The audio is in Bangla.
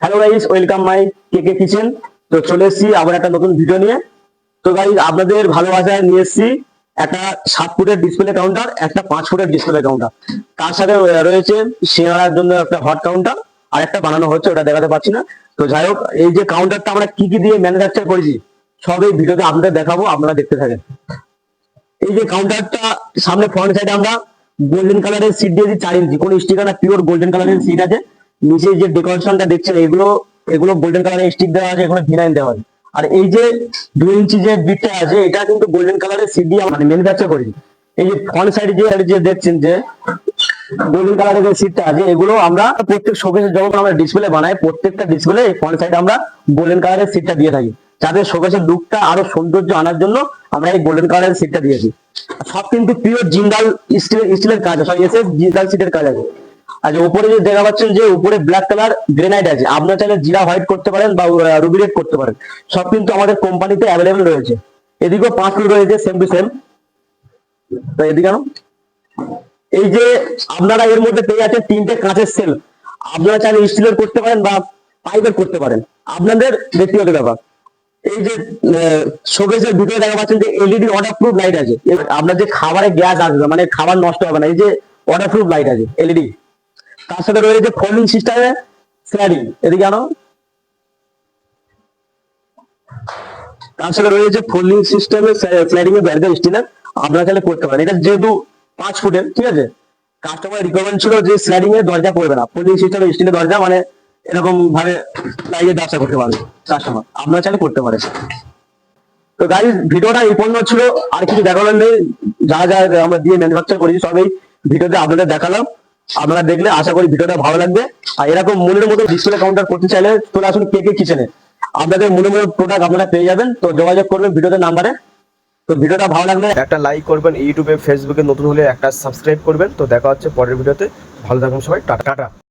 হ্যালো গাইস, ওয়েলকাম মাই কেকে কিচেন। তো চলে এসেছি আবার একটা নতুন ভিডিও নিয়ে। তো গাইস, আপনাদের ভালোবাসায় নিয়ে এসেছি একটা 7 ফুটের ডিসপ্লে কাউন্টার, একটা 5 ফুটের ডিসপ্লে কাউন্টার। তার সাথে রয়েছে সিঙ্গারার জন্য একটা হট কাউন্টার, আর একটা বানানো হচ্ছে, ওটা দেখাতে পারছি না। তো যাই হোক, এই যে কাউন্টারটা আমরা কি কি দিয়ে ম্যানুফ্যাকচার করেছি সব এই ভিডিওতে আপনাদের দেখাবো, আপনারা দেখতে থাকেন। এই যে কাউন্টারটা সামনে ফ্রন্ট সাইডে আমরা গোল্ডেন কালারের সিট দিয়েছি 4 ইঞ্চি, কোন স্টিকার না, পিওর গোল্ডেন কালারের সিট আছে। নিচে যে ডেকোরেশনটা দেখছেন এগুলো এগুলো গোল্ডেন কালারের স্টিক দেওয়া আছে, এখানে ভিনাইন দেওয়া আছে। আর এই যে 2 ইঞ্চি যে বিটটা আছে এটা কিন্তু গোল্ডেন কালারের সিট দিয়ে মানে ম্যানুফ্যাকচার করেছি। এই যে ফ্রন্ট সাইডে যে দেখছেন যে গোল্ডেন কালারের যে সিটটা আছে, এগুলো আমরা প্রত্যেক শোকেসে যখন আমরা ডিসপ্লে বানাই, প্রত্যেকটা ডিসপ্লে ফ্রন্ট সাইডে আমরা গোল্ডেন কালারের সিটটা দিয়ে থাকি, যাতে শোকেসের লুকটা আরো সৌন্দর্য আনার জন্য আমরা এই গোল্ডেন কালারের সিটটা দিয়েছি। সব কিন্তু পিওর জিন্দাল স্টিলের কাজ, সব এসে জিন্দাল সিটের কাজ আছে। আর যে উপরে যে দেখা পাচ্ছেন যে উপরে ব্ল্যাক কালার গ্রেনাইট আছে, আপনারা চাইলে জিরা হোয়াইট করতে পারেন বা রুবি রেড করতে পারেন। সব কিন্তু আমাদের কোম্পানিতে অ্যাভেলেবেল রয়েছে। এদিকেও 5 ফুট রয়েছে সেম টু সেম। তো এদিকে এই যে আপনারা এর মধ্যে পেয়ে যাচ্ছেন 3টে কাঁচের সেল। আপনারা চাইলে স্টিলের করতে পারেন বা পাইপের করতে পারেন, আপনাদের ব্যক্তিগত ব্যাপার। এই যে শোকেসের ভিতরে দেখা পাচ্ছেন যে এলইডি ওয়াটারপ্রুফ লাইট আছে। আপনার যে খাবারে গ্যাস আসবে, মানে খাবার নষ্ট হবে না, এই যে ওয়াটারপ্রুফ লাইট আছে এলইডি। তার সাথে রয়েছে ফোল্ডিং সিস্টেমে স্লাইডিং, এদিকে আনো। তার সাথে রয়েছে ফোল্ডিং সিস্টেমে স্লাইডিং এর ব্যারিয়ার স্টিলের, আপনারা চাইলে করতে পারেন। এটা যেহেতু 5 ফুটের, ঠিক আছে, কাস্টমার রিকোয়ারমেন্ট ছিল যে স্লাইডিং এর দরজা পড়বে না, ফোল্ডিং সিস্টেমে স্টিলের দরজা, মানে এরকম ভাবে লাইটের ব্যবসা করতে পারবে কাস্টমার, আপনারা চাইলে করতে পারেন। তো গাইস, ভিডিওটা এই পর্যন্ত ছিল, আর কিছু দেখানোর নেই। যা যা আমরা দিয়ে ম্যানুফ্যাকচার করেছি সব এই ভিডিওতে আপনাদের দেখালাম। আপনারা দেখলে আশা করি ভিডিওটা ভালো লাগবে। আর এরকম মনের মতো ডিসপ্লে কাউন্টার করতে চাইলে চলে আসুন কেকে কিচেনে, আপনাদের মনের মতো প্রোডাক্ট আপনারা পেয়ে যাবেন। তো যোগাযোগ করবেন ভিডিওতে নাম্বারে। তো ভিডিওটা ভালো লাগলে একটা লাইক করবেন, ইউটিউবে ফেসবুকে নতুন হলে একটা সাবস্ক্রাইব করবেন। তো দেখা হচ্ছে পরের ভিডিওতে। ভালো থাকুন সবাই, টাটা।